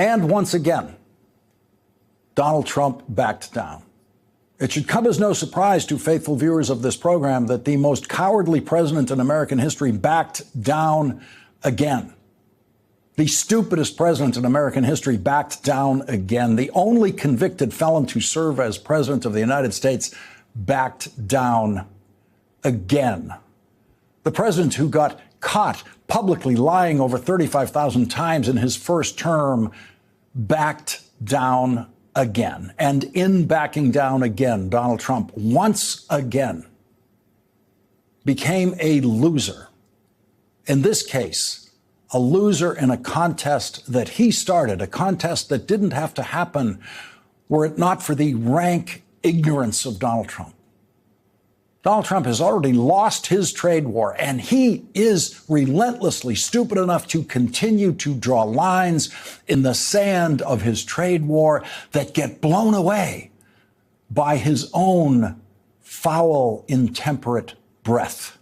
And once again, Donald Trump backed down. It should come as no surprise to faithful viewers of this program that the most cowardly president in American history backed down again. The stupidest president in American history backed down again. The only convicted felon to serve as president of the United States backed down again. The president who got caught publicly lying over 35,000 times in his first term backed down again. And in backing down again, Donald Trump once again became a loser. In this case, a loser in a contest that he started, a contest that didn't have to happen were it not for the rank ignorance of Donald Trump. Donald Trump has already lost his trade war, and he is relentlessly stupid enough to continue to draw lines in the sand of his trade war that get blown away by his own foul, intemperate breath.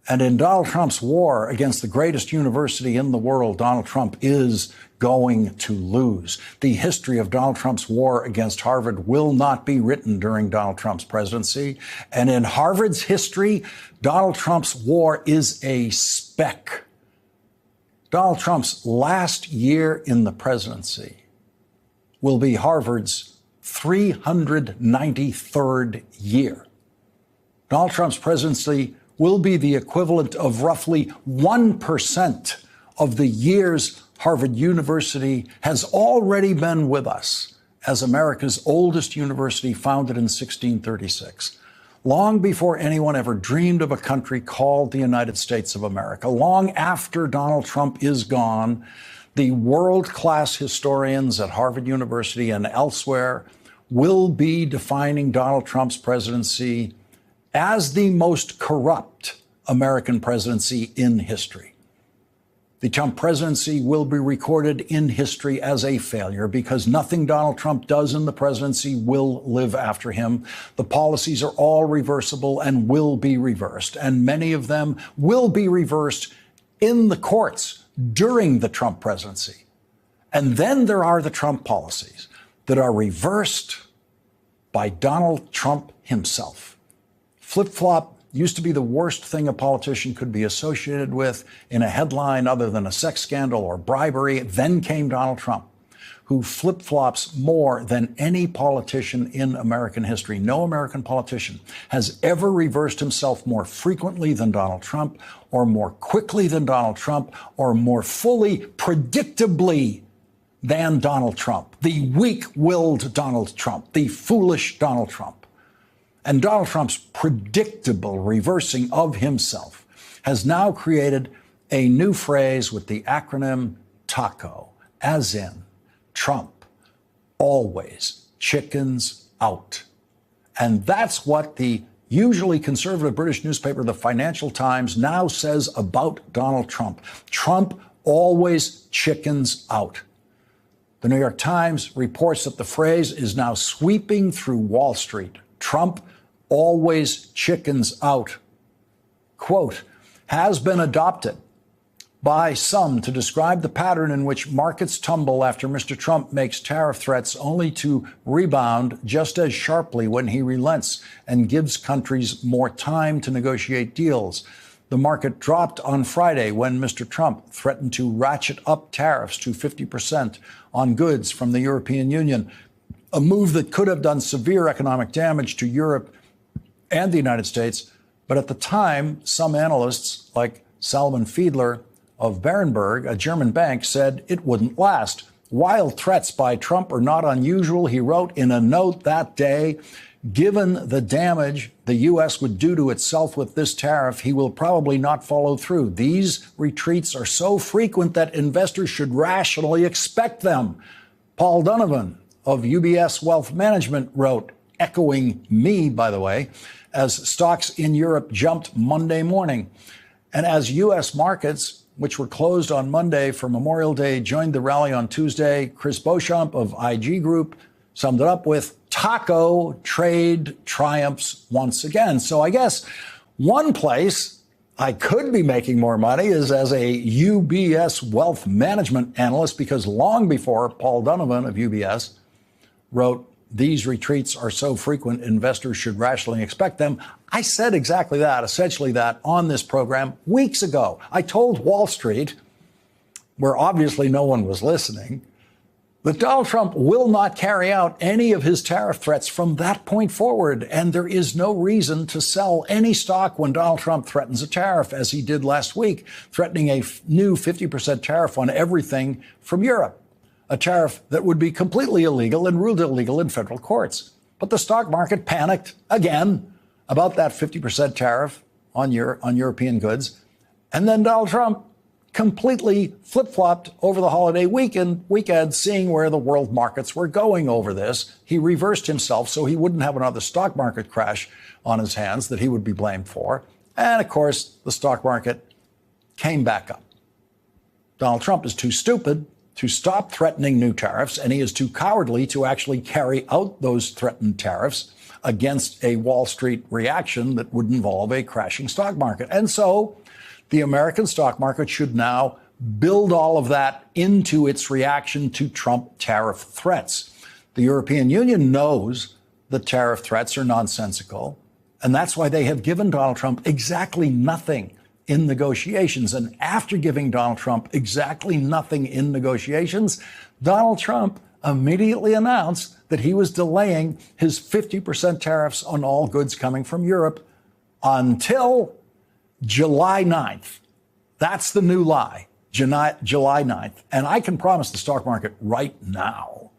And in Donald Trump's war against the greatest university in the world, Donald Trump is going to lose. The history of Donald Trump's war against Harvard will not be written during Donald Trump's presidency. And in Harvard's history, Donald Trump's war is a speck. Donald Trump's last year in the presidency will be Harvard's 393rd year. Donald Trump's presidency will be the equivalent of roughly 1% of the years Harvard University has already been with us as America's oldest university, founded in 1636. Long before anyone ever dreamed of a country called the United States of America, long after Donald Trump is gone, the world-class historians at Harvard University and elsewhere will be defining Donald Trump's presidency as the most corrupt American presidency in history. The Trump presidency will be recorded in history as a failure because nothing Donald Trump does in the presidency will live after him. The policies are all reversible and will be reversed, and many of them will be reversed in the courts during the Trump presidency. And then there are the Trump policies that are reversed by Donald Trump himself. Flip-flop used to be the worst thing a politician could be associated with in a headline other than a sex scandal or bribery. Then came Donald Trump, who flip-flops more than any politician in American history. No American politician has ever reversed himself more frequently than Donald Trump, or more quickly than Donald Trump, or more fully, predictably than Donald Trump. The weak-willed Donald Trump, the foolish Donald Trump. And Donald Trump's predictable reversing of himself has now created a new phrase with the acronym TACO, as in Trump always chickens out. And that's what the usually conservative British newspaper, the Financial Times, now says about Donald Trump. Trump always chickens out. The New York Times reports that the phrase is now sweeping through Wall Street. Trump always chickens out, quote, has been adopted by some to describe the pattern in which markets tumble after Mr. Trump makes tariff threats only to rebound just as sharply when he relents and gives countries more time to negotiate deals. The market dropped on Friday when Mr. Trump threatened to ratchet up tariffs to 50% on goods from the European Union, a move that could have done severe economic damage to Europe and the United States. But at the time, some analysts like Salman Fiedler of Berenberg, a German bank, said it wouldn't last. Wild threats by Trump are not unusual, he wrote in a note that day. Given the damage the U.S. would do to itself with this tariff, he will probably not follow through. These retreats are so frequent that investors should rationally expect them. Paul Donovan of UBS Wealth Management wrote, echoing me, by the way, as stocks in Europe jumped Monday morning. And as U.S. markets, which were closed on Monday for Memorial Day, joined the rally on Tuesday, Chris Beauchamp of IG Group summed it up with taco trade triumphs once again. So I guess one place I could be making more money is as a UBS wealth management analyst, because long before Paul Donovan of UBS wrote, "These retreats are so frequent, investors should rationally expect them," I said exactly that, essentially that, on this program weeks ago. I told Wall Street, where obviously no one was listening, that Donald Trump will not carry out any of his tariff threats from that point forward, and there is no reason to sell any stock when Donald Trump threatens a tariff, as he did last week, threatening a new 50% tariff on everything from Europe, a tariff that would be completely illegal and ruled illegal in federal courts. But the stock market panicked again about that 50% tariff on European goods, and then Donald Trump completely flip-flopped over the holiday weekend, seeing where the world markets were going over this. He reversed himself so he wouldn't have another stock market crash on his hands that he would be blamed for. And of course, the stock market came back up. Donald Trump is too stupid to stop threatening new tariffs, and he is too cowardly to actually carry out those threatened tariffs against a Wall Street reaction that would involve a crashing stock market. And so the American stock market should now build all of that into its reaction to Trump tariff threats. The European Union knows that tariff threats are nonsensical, and that's why they have given Donald Trump exactly nothing in negotiations. And after giving Donald Trump exactly nothing in negotiations, Donald Trump immediately announced that he was delaying his 50% tariffs on all goods coming from Europe until July 9th. That's the new lie, July 9th. And I can promise the stock market right now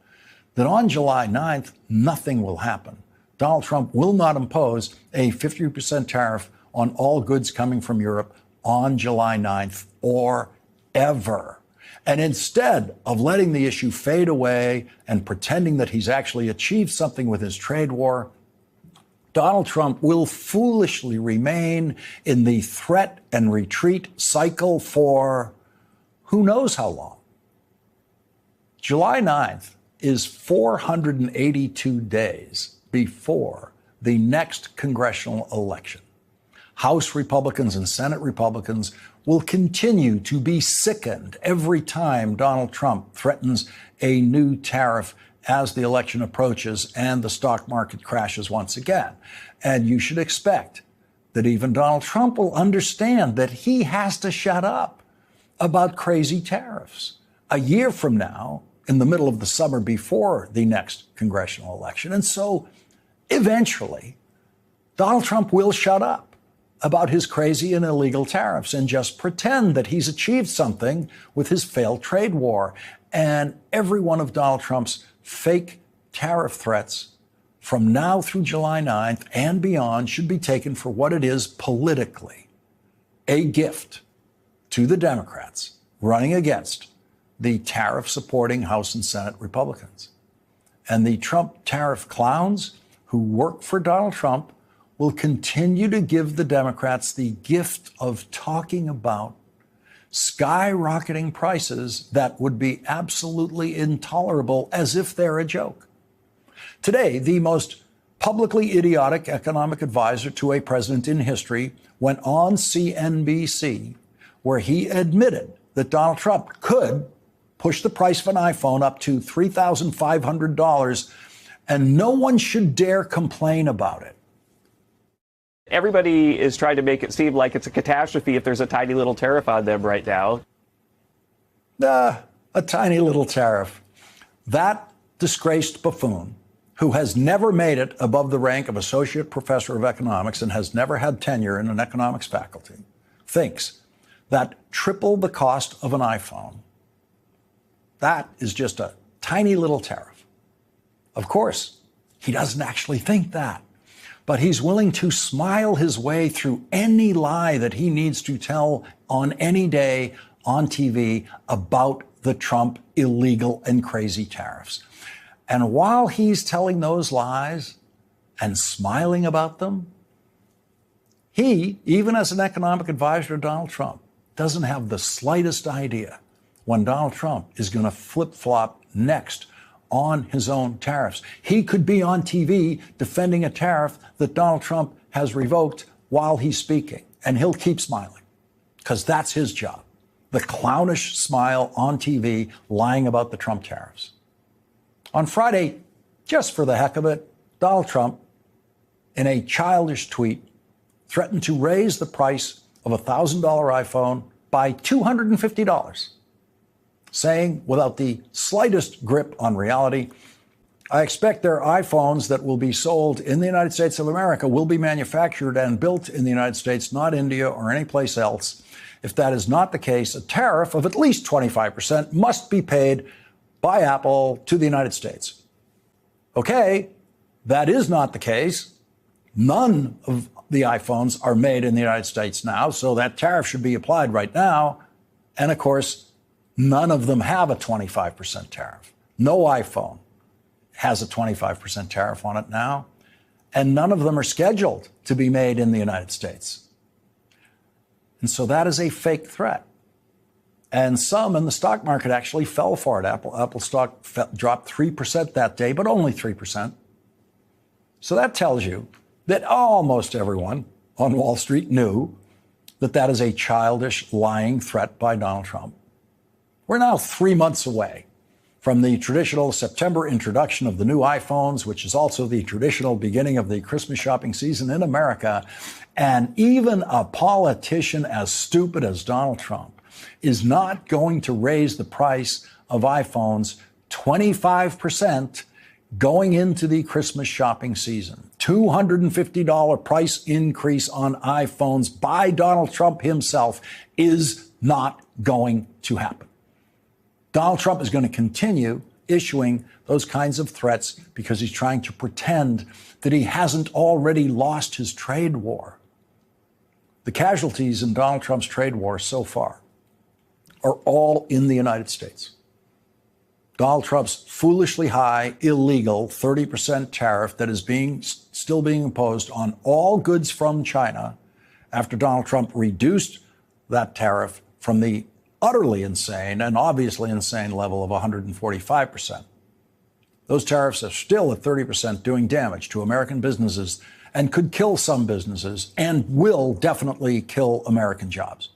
that on July 9th, nothing will happen. Donald Trump will not impose a 50% tariff on all goods coming from Europe on July 9th or ever. And instead of letting the issue fade away and pretending that he's actually achieved something with his trade war, Donald Trump will foolishly remain in the threat and retreat cycle for who knows how long. July 9th is 482 days before the next congressional election. House Republicans and Senate Republicans will continue to be sickened every time Donald Trump threatens a new tariff as the election approaches and the stock market crashes once again. And you should expect that even Donald Trump will understand that he has to shut up about crazy tariffs. A year from now, in the middle of the summer before the next congressional election. And so eventually, Donald Trump will shut up about his crazy and illegal tariffs and just pretend that he's achieved something with his failed trade war. And every one of Donald Trump's fake tariff threats from now through July 9th and beyond should be taken for what it is politically, a gift to the Democrats running against the tariff-supporting House and Senate Republicans. And the Trump tariff clowns who work for Donald Trump will continue to give the Democrats the gift of talking about skyrocketing prices that would be absolutely intolerable, as if they're a joke. Today, the most publicly idiotic economic advisor to a president in history went on CNBC, where he admitted that Donald Trump could push the price of an iPhone up to $3,500, and no one should dare complain about it. Everybody is trying to make it seem like it's a catastrophe if there's a tiny little tariff on them right now. A tiny little tariff. That disgraced buffoon, who has never made it above the rank of associate professor of economics and has never had tenure in an economics faculty, thinks that triple the cost of an iPhone, that is just a tiny little tariff. Of course, he doesn't actually think that. But he's willing to smile his way through any lie that he needs to tell on any day on TV about the Trump illegal and crazy tariffs. And while he's telling those lies and smiling about them, he, even as an economic advisor to Donald Trump, doesn't have the slightest idea when Donald Trump is going to flip-flop next on his own tariffs. He could be on TV defending a tariff that Donald Trump has revoked while he's speaking, and he'll keep smiling. because that's his job. The clownish smile on TV lying about the Trump tariffs. On Friday, just for the heck of it, Donald Trump, in a childish tweet, threatened to raise the price of a $1,000 iPhone by $250, saying, without the slightest grip on reality, I expect their iPhones that will be sold in the United States of America will be manufactured and built in the United States, not India or anyplace else. If that is not the case, a tariff of at least 25% must be paid by Apple to the United States. Okay, that is not the case. None of the iPhones are made in the United States now, so that tariff should be applied right now. And of course, none of them have a 25% tariff. No iPhone has a 25% tariff on it now, and none of them are scheduled to be made in the United States. And so that is a fake threat. And some in the stock market actually fell for it. Apple stock dropped 3% that day, but only 3%. So that tells you that almost everyone on Wall Street knew that that is a childish, lying threat by Donald Trump. We're now 3 months away from the traditional September introduction of the new iPhones, which is also the traditional beginning of the Christmas shopping season in America. And even a politician as stupid as Donald Trump is not going to raise the price of iPhones 25% going into the Christmas shopping season. $250 price increase on iPhones by Donald Trump himself is not going to happen. Donald Trump is going to continue issuing those kinds of threats because he's trying to pretend that he hasn't already lost his trade war. The casualties in Donald Trump's trade war so far are all in the United States. Donald Trump's foolishly high, illegal 30% tariff that is still being imposed on all goods from China after Donald Trump reduced that tariff from the utterly insane and obviously insane level of 145%. Those tariffs are still at 30% doing damage to American businesses and could kill some businesses and will definitely kill American jobs.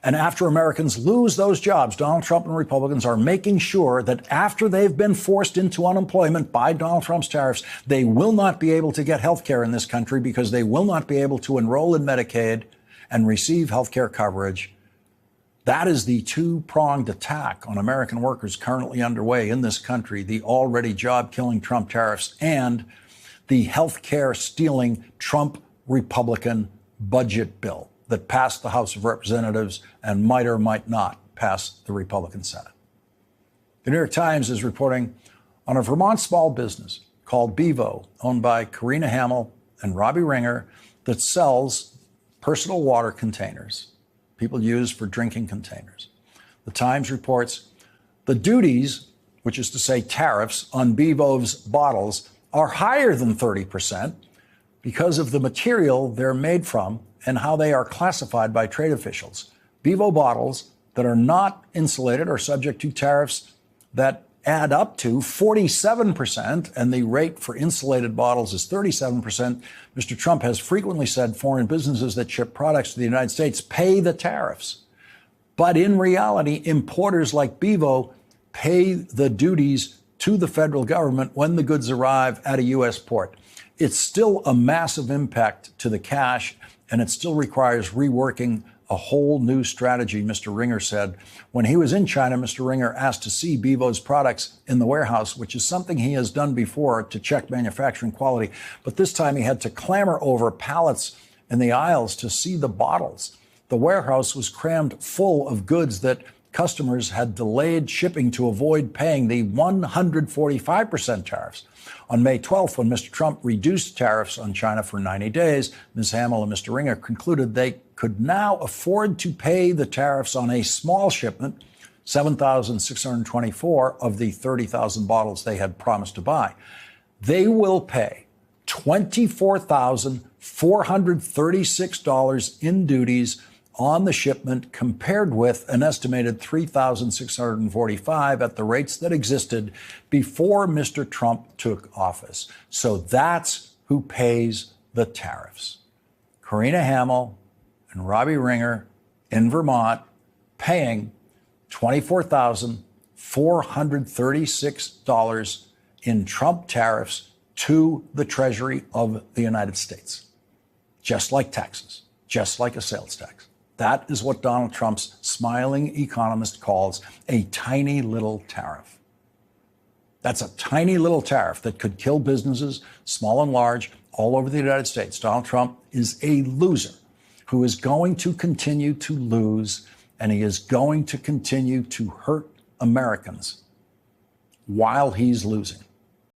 And after Americans lose those jobs, Donald Trump and Republicans are making sure that after they've been forced into unemployment by Donald Trump's tariffs, they will not be able to get health care in this country because they will not be able to enroll in Medicaid and receive health care coverage. That is the two-pronged attack on American workers currently underway in this country, the already job-killing Trump tariffs and the health care stealing Trump Republican budget bill that passed the House of Representatives and might or might not pass the Republican Senate. The New York Times is reporting on a Vermont small business called Bevo, owned by Karina Hamill and Robbie Ringer, that sells personal water containers people use for drinking containers. The Times reports the duties, which is to say tariffs, on Bevo's bottles are higher than 30% because of the material they're made from and how they are classified by trade officials. Bevo bottles that are not insulated are subject to tariffs that add up to 47%, and the rate for insulated bottles is 37%. Mr. Trump has frequently said foreign businesses that ship products to the United States pay the tariffs. But in reality, importers like Bevo pay the duties to the federal government when the goods arrive at a U.S. port. It's still a massive impact to the cash, and it still requires reworking a whole new strategy, Mr. Ringer said. When he was in China, Mr. Ringer asked to see Bevo's products in the warehouse, which is something he has done before to check manufacturing quality. But this time he had to clamber over pallets in the aisles to see the bottles. The warehouse was crammed full of goods that customers had delayed shipping to avoid paying the 145% tariffs. On May 12th, when Mr. Trump reduced tariffs on China for 90 days, Ms. Hamill and Mr. Ringer concluded they could now afford to pay the tariffs on a small shipment, 7,624 of the 30,000 bottles they had promised to buy. They will pay $24,436 in duties on the shipment, compared with an estimated $3,645 at the rates that existed before Mr. Trump took office. So that's who pays the tariffs. Karina Hamill and Robbie Ringer in Vermont paying $24,436 in Trump tariffs to the Treasury of the United States, just like taxes, just like a sales tax. That is what Donald Trump's smiling economist calls a tiny little tariff. That's a tiny little tariff that could kill businesses, small and large, all over the United States. Donald Trump is a loser who is going to continue to lose, and he is going to continue to hurt Americans while he's losing.